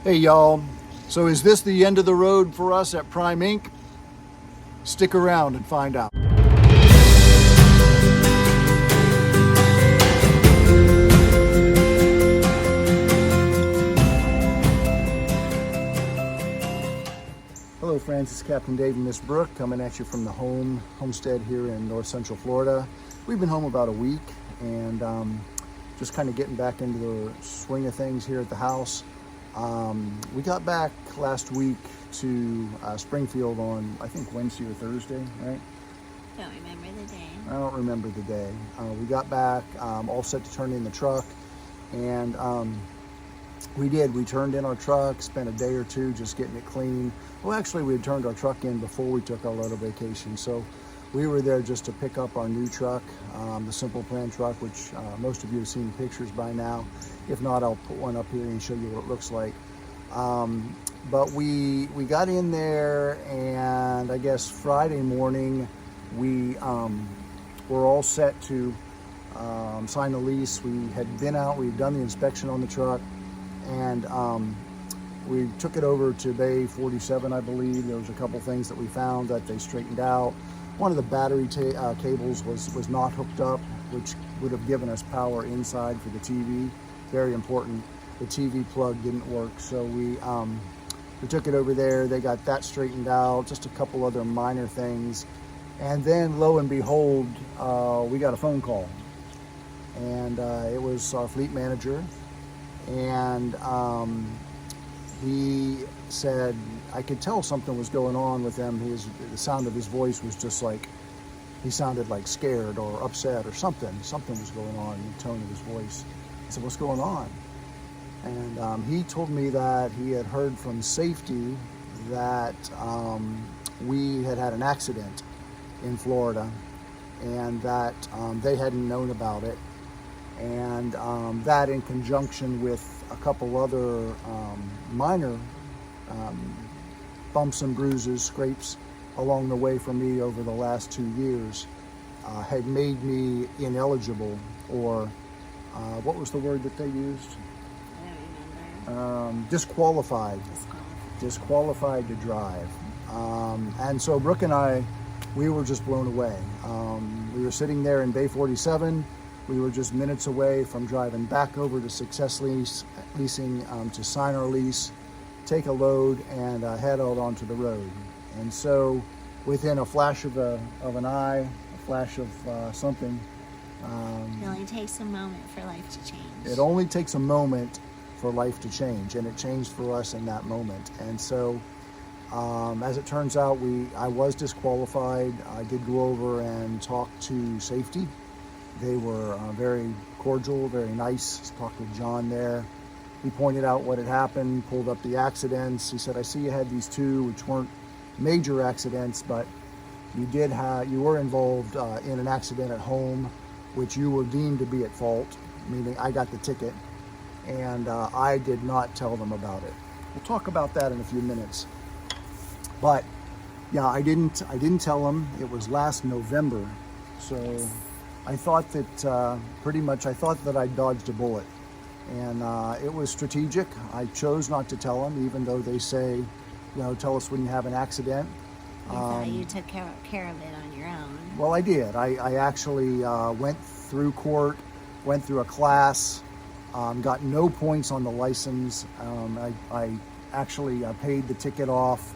Hey y'all, so is this the end of the road for us at Prime Inc? Stick around and find out. Hello friends, it's Captain Dave and Miss Brooke coming at you from the homestead here in North Central Florida. We've been home about a week and just kind of getting back into the swing of things here at the house. We got back last week to Springfield on, I think, Wednesday or Thursday, right? Don't remember the day. I don't remember the day. We got back all set to turn in the truck, and we did. We turned in our truck, spent a day or two just getting it clean. Well, actually, we had turned our truck in before we took our little vacation, so we were there just to pick up our new truck, the Simple Plan truck, which most of you have seen pictures by now. If not, I'll put one up here and show you what it looks like. But we got in there, and I guess Friday morning we were all set to sign the lease. We had been out, we had done the inspection on the truck, and we took it over to Bay 47, I believe. There was a couple things that we found that they straightened out. One of the battery cables was not hooked up, which would have given us power inside for the TV. Very important. The TV plug didn't work, so we took it over there. They got that straightened out, just a couple other minor things. And then lo and behold, we got a phone call. And it was our fleet manager. And he said, I could tell something was going on with him. The sound of his voice was just like, he sounded like scared or upset or something. Something was going on in the tone of his voice. I said, what's going on? And he told me that he had heard from safety that we had had an accident in Florida, and that they hadn't known about it. And that, in conjunction with a couple other minor bumps and bruises, scrapes along the way for me over the last 2 years, had made me ineligible, or what was the word that they used? I don't remember. Disqualified to drive. And so Brooke and I, we were just blown away. We were sitting there in Bay 47. We were just minutes away from driving back over to Success Leasing to sign our lease, take a load, and head out onto the road. And so within a flash of an eye, a flash of something. It only takes a moment for life to change. It only takes a moment for life to change, and it changed for us in that moment. And so as it turns out, I was disqualified. I did go over and talk to safety. They were very cordial, very nice. Talked with John there. He pointed out what had happened, pulled up the accidents. He said, I see you had these two, which weren't major accidents, but you were involved in an accident at home, which you were deemed to be at fault, meaning I got the ticket, and I did not tell them about it. We'll talk about that in a few minutes. But yeah, I didn't tell them. It was last November, so I thought that I thought that I dodged a bullet, and it was strategic. I chose not to tell them, even though they say, tell us when you have an accident. You thought you took care of it on your own. Well, I did. I actually went through court, went through a class, got no points on the license. I actually paid the ticket off,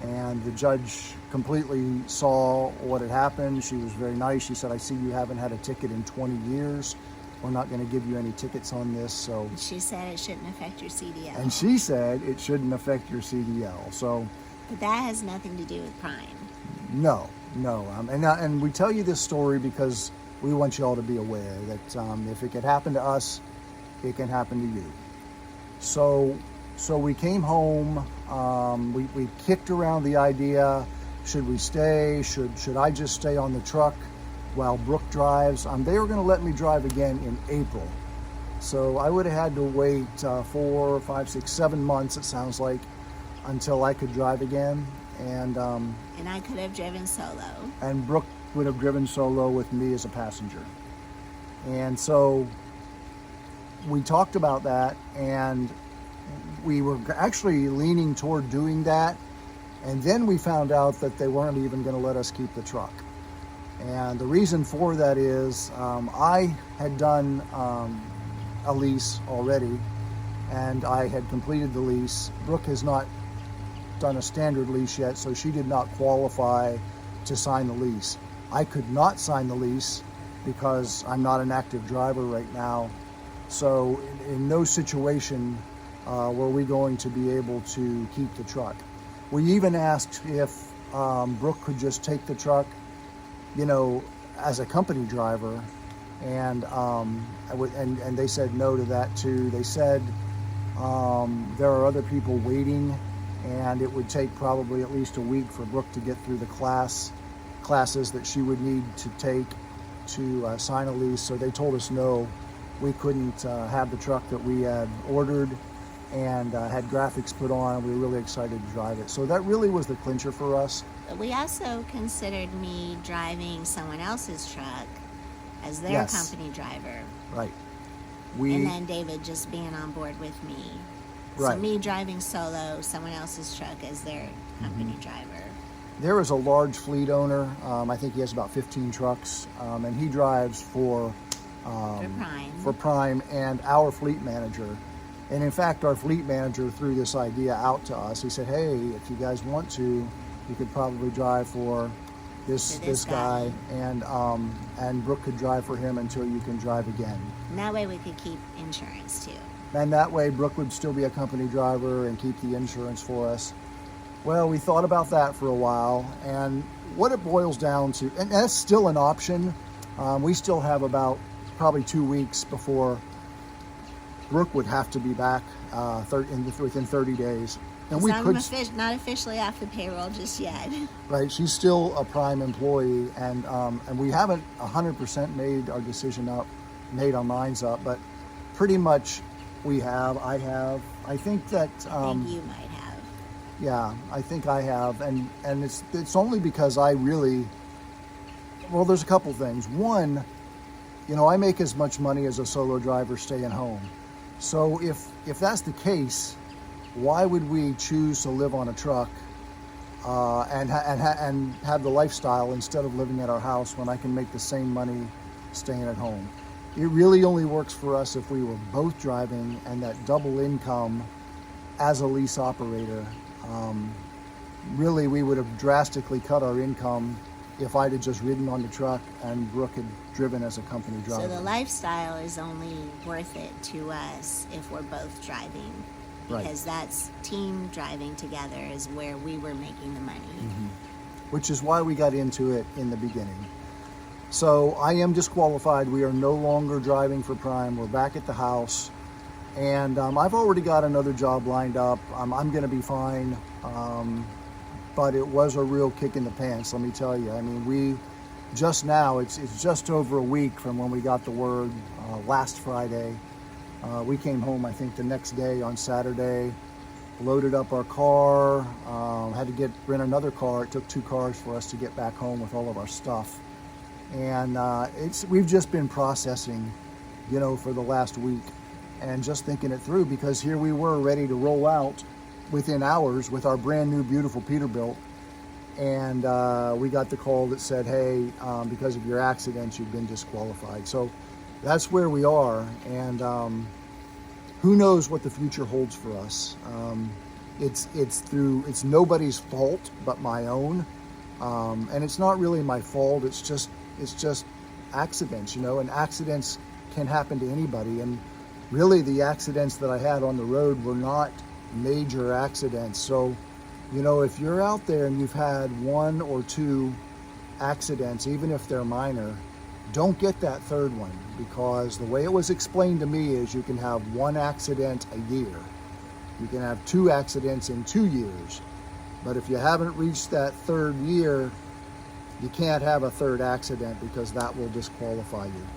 and the judge completely saw what had happened. She was very nice. She said, I see you haven't had a ticket in 20 years. We're not going to give you any tickets on this. So she said it shouldn't affect your CDL. And she said it shouldn't affect your CDL. So, but that has nothing to do with Prime. No. And we tell you this story because we want you all to be aware that if it could happen to us, it can happen to you. So we came home. We kicked around the idea: should we stay? Should I just stay on the truck while Brooke drives? They were going to let me drive again in April, so I would have had to wait 4, 5, 6, 7 months. It sounds like, until I could drive again, and I could have driven solo. And Brooke would have driven solo with me as a passenger. And so we talked about that, and we were actually leaning toward doing that. And then we found out that they weren't even going to let us keep the truck. And the reason for that is I had done a lease already, and I had completed the lease. Brooke has not done a standard lease yet, so she did not qualify to sign the lease. I could not sign the lease because I'm not an active driver right now. So in no situation were we going to be able to keep the truck. We even asked if Brooke could just take the truck, you know, as a company driver, and they said no to that too. They said there are other people waiting, and it would take probably at least a week for Brooke to get through the classes that she would need to take to sign a lease. So they told us no, we couldn't have the truck that we had ordered and had graphics put on. We were really excited to drive it. So that really was the clincher for us. We also considered me driving someone else's truck as their Yes. company driver. Right. And then David just being on board with me. So Right. me driving solo, someone else's truck as their company driver. There is a large fleet owner. I think he has about 15 trucks, and he drives for Prime. for Prime and our fleet manager. And in fact, our fleet manager threw this idea out to us. He said, "Hey, if you guys want to, you could probably drive for this guy, and Brooke could drive for him until you can drive again." And that way we could keep insurance too. And that way, Brooke would still be a company driver and keep the insurance for us. Well, we thought about that for a while, and what it boils down to, and that's still an option. We still have about probably 2 weeks before Brooke would have to be back within 30 days. And we could not officially off the payroll just yet. Right, she's still a Prime employee, and we haven't 100% made our our minds up, but pretty much we have. I think that. I think you might have. Yeah, I think I have, and it's only because I really. Well, there's a couple things. One, you know, I make as much money as a solo driver staying home. So if that's the case, why would we choose to live on a truck and have the lifestyle instead of living at our house when I can make the same money staying at home? It really only works for us if we were both driving, and that double income as a lease operator. Really, we would have drastically cut our income if I'd have just ridden on the truck and Brooke had driven as a company driver. So the lifestyle is only worth it to us if we're both driving. Because that's team driving together is where we were making the money. Mm-hmm. Which is why we got into it in the beginning. So I am disqualified. We are no longer driving for Prime. We're back at the house. And I've already got another job lined up. I'm going to be fine. But it was a real kick in the pants, let me tell you. I mean, it's just over a week from when we got the word last Friday. We came home, I think, the next day on Saturday, loaded up our car, had to rent another car. It took 2 cars for us to get back home with all of our stuff. And we've just been processing, you know, for the last week and just thinking it through, because here we were ready to roll out within hours with our brand new, beautiful Peterbilt. And we got the call that said, hey, because of your accidents, you've been disqualified. So that's where we are. And who knows what the future holds for us. It's nobody's fault but my own. And it's not really my fault. It's just accidents, you know, and accidents can happen to anybody. And really the accidents that I had on the road were not major accidents. So, you know, if you're out there and you've had 1 or 2 accidents, even if they're minor, don't get that third one, because the way it was explained to me is you can have 1 accident a year. You can have 2 accidents in 2 years. But if you haven't reached that 3rd year, you can't have a 3rd accident, because that will disqualify you.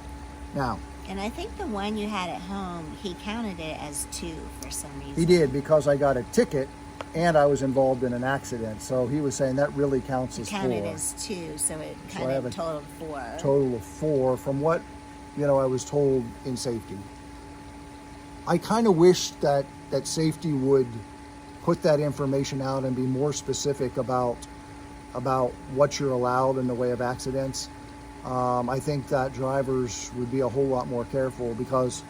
Now, And I think the one you had at home, he counted it as 2 for some reason. he did, because I got a ticket and I was involved in an accident. So he was saying that really counts as 4. Counted as 2, so it kind of totaled 4. Total of 4 from what, you know, I was told in safety. I kind of wish that that safety would put that information out and be more specific about what you're allowed in the way of accidents, I think that drivers would be a whole lot more careful, because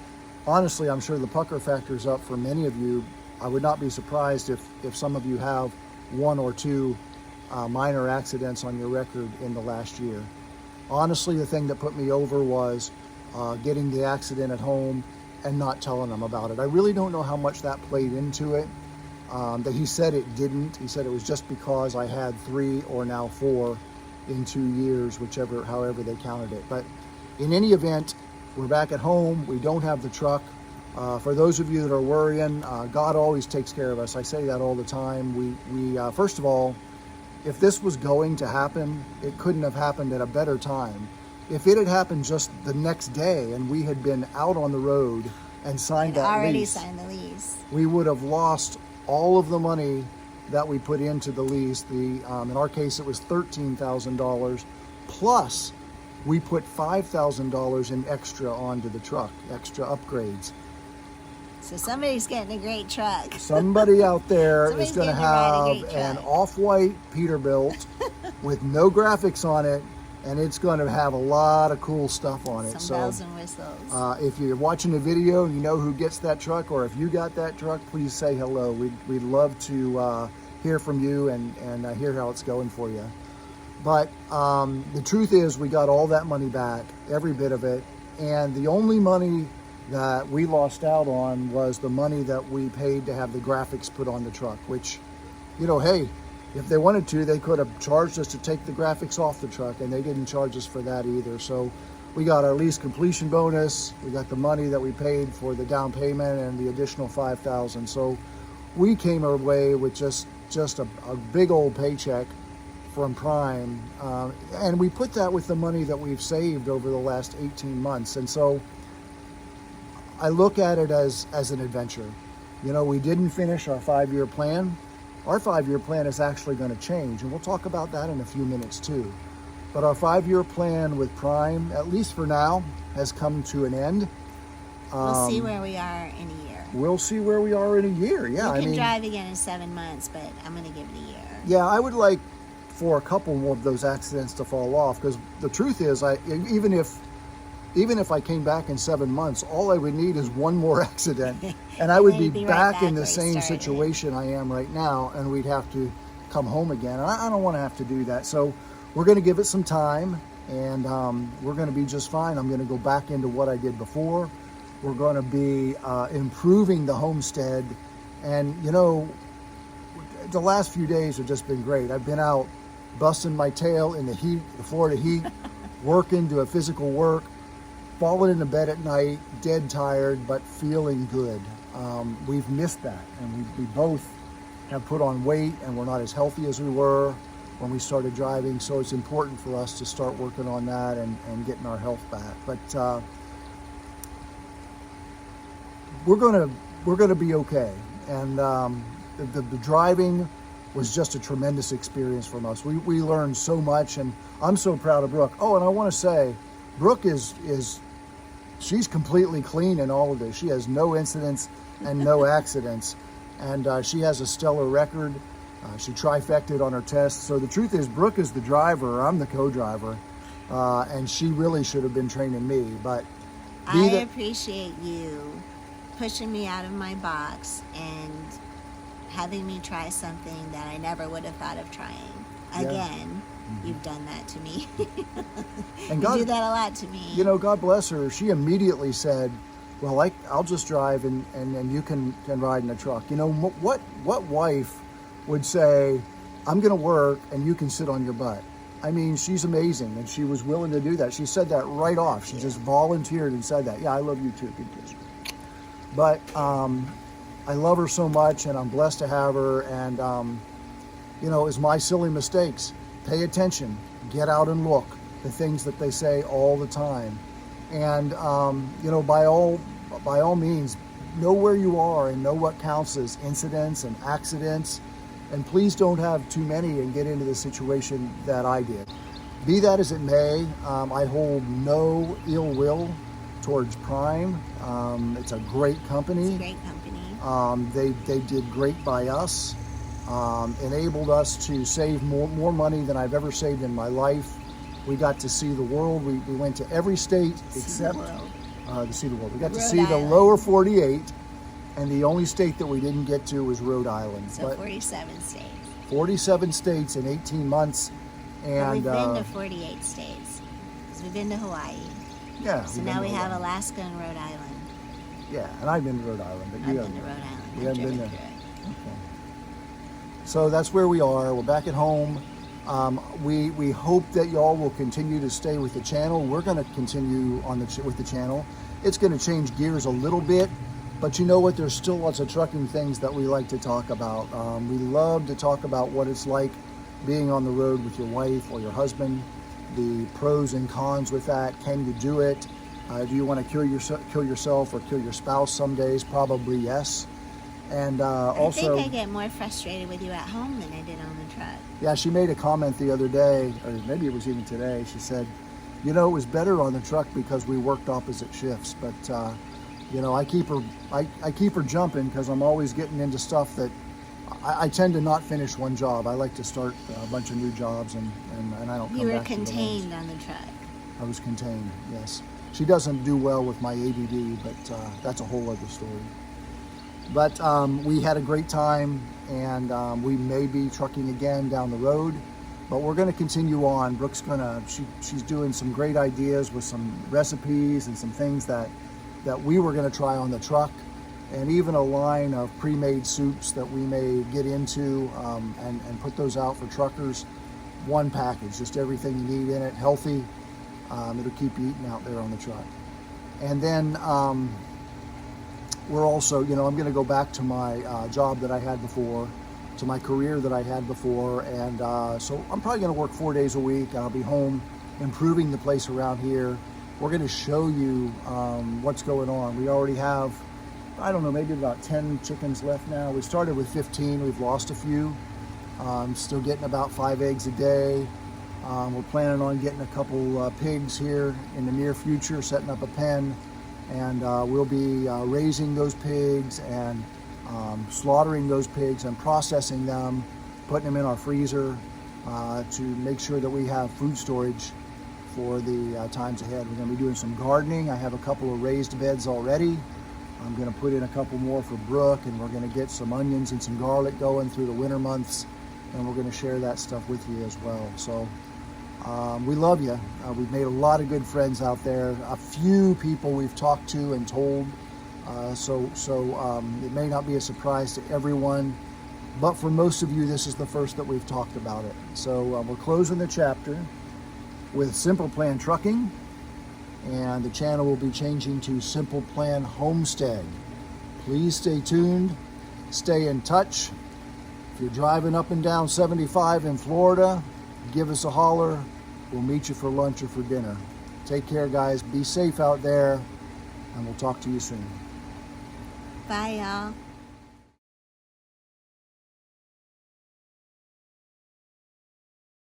honestly, I'm sure the pucker factor's up for many of you. I would not be surprised if some of you have one or two minor accidents on your record in the last year. Honestly, the thing that put me over was getting the accident at home and not telling them about it. I really don't know how much that played into it. That he said it didn't. He said it was just because I had 3 or now 4 in 2 years, however they counted it. But in any event, we're back at home. We don't have the truck. For those of you that are worrying, God always takes care of us. I say that all the time. We first of all, if this was going to happen, it couldn't have happened at a better time. If it had happened just the next day and we had been out on the road and signed that already lease, signed the lease, we would have lost all of the money that we put into the lease. In our case, it was $13,000, plus we put $5,000 in extra onto the truck, extra upgrades. so somebody's getting a great truck. Somebody out there is Somebody's going to getting to ride a have great an truck. off-white Peterbilt with no graphics on it, and it's going to have a lot of cool stuff on it. Some bells and whistles. If you're watching the video and you know who gets that truck, or if you got that truck, please say hello. We'd love to hear from you and hear how it's going for you. But the truth is, we got all that money back, every bit of it, and the only money that we lost out on was the money that we paid to have the graphics put on the truck, which, hey, if they wanted to, they could have charged us to take the graphics off the truck, and they didn't charge us for that either. So we got our lease completion bonus, we got the money that we paid for the down payment and the additional $5,000. So we came away with just a big old paycheck from Prime, and we put that with the money that we've saved over the last 18 months. And so I look at it as an adventure. We didn't finish our 5-year plan. Our 5-year plan is actually going to change, and we'll talk about that in a few minutes too. But our 5-year plan with Prime, at least for now, has come to an end. We'll see where we are in a year. We'll see where we are in a year. Yeah, You can drive again in 7 months, but I'm going to give it a year. Yeah, I would like for a couple more of those accidents to fall off, because the truth is, even if I came back in 7 months, all I would need is one more accident, and I would be back in the same situation I am right now, and we'd have to come home again. And I don't want to have to do that. So we're going to give it some time, and we're going to be just fine. I'm going to go back into what I did before. We're going to be improving the homestead, and the last few days have just been great. I've been out busting my tail in the heat, the Florida heat, working, doing physical work, falling into bed at night, dead tired, but feeling good. We've missed that, and we both have put on weight, and we're not as healthy as we were when we started driving. So it's important for us to start working on that and getting our health back. But we're gonna be okay. And the driving was just a tremendous experience from us. We learned so much, and I'm so proud of Brooke. Oh, and I want to say, Brooke she's completely clean in all of this. She has no incidents and no accidents, and she has a stellar record. She trifected on her test. So the truth is, Brooke is the driver. I'm the co-driver, and she really should have been training me. But I appreciate you pushing me out of my box and having me try something that I never would have thought of trying. Again, you've done that to me. And you do that a lot to me. God bless her. She immediately said, well, I'll just drive and you can ride in the truck. What wife would say, I'm going to work and you can sit on your butt? I mean, she's amazing, and she was willing to do that. She said that right off. She just volunteered and said that. Yeah, I love you too. Good kiss. But I love her so much, and I'm blessed to have her. And, it's my silly mistakes. Pay attention. Get out and look. The things that they say all the time. And, by all means, know where you are and know what counts as incidents and accidents. And please don't have too many and get into the situation that I did. Be that as it may, I hold no ill will towards Prime. It's a great company. It's a great company. They did great by us, enabled us to save more money than I've ever saved in my life. We got to see the world. We went to every state except to see the world. We got to see the lower 48, and the only state that we didn't get to was Rhode Island. So 47 states. 47 states in 18 months. And we've been to 48 states. Because we've been to Hawaii. Yeah. So now we have Alaska and Rhode Island. Yeah, and I've been to Rhode Island. But I've been to Rhode Island. You haven't been there. Okay. So that's where we are. We're back at home. We hope that y'all will continue to stay with the channel. We're going to continue on with the channel. It's going to change gears a little bit, but you know what? There's still lots of trucking things that we like to talk about. We love to talk about what it's like being on the road with your wife or your husband, the pros and cons with that. Can you do it? Do you want to kill yourself or kill your spouse some days? Probably yes. And also, I think I get more frustrated with you at home than I did on the truck. Yeah, she made a comment the other day, or maybe it was even today. She said, you know, it was better on the truck because we worked opposite shifts. But you know, I keep her jumping because I'm always getting into stuff that I tend to not finish one job. I like to start a bunch of new jobs, and I don't come back to the ones. You were contained on the truck. I was contained, yes. She doesn't do well with my ADD, but that's a whole other story. But we had a great time, and we may be trucking again down the road, but we're going to continue on. Brooke's she's doing some great ideas with some recipes and some things that we were going to try on the truck, and even a line of pre-made soups that we may get into and put those out for truckers. One package, just everything you need in it, healthy. It'll keep you eating out there on the truck. And then we're also, you know, I'm going to go back to my job that I had before, to my career that I had before, and so I'm probably going to work 4 days a week. I'll be home improving the place around here. We're going to show you what's going on. We already have, I don't know, maybe about 10 chickens left now. We started with 15. We've lost a few. Still getting about 5 eggs a day. We're planning on getting a couple pigs here in the near future, setting up a pen, and we'll be raising those pigs and slaughtering those pigs and processing them, putting them in our freezer to make sure that we have food storage for the times ahead. We're going to be doing some gardening. I have a couple of raised beds already. I'm going to put in a couple more for Brooke, and we're going to get some onions and some garlic going through the winter months, and we're going to share that stuff with you as well. So we love you. We've made a lot of good friends out there. A few people we've talked to and told, so it may not be a surprise to everyone, but for most of you, this is the first that we've talked about it. So we're closing the chapter with Simple Plan Trucking, and the channel will be changing to Simple Plan Homestead. Please stay tuned, stay in touch. If you're driving up and down 75 in Florida, give us a holler. We'll meet you for lunch or for dinner. Take care, guys. Be safe out there, and we'll talk to you soon. Bye, y'all.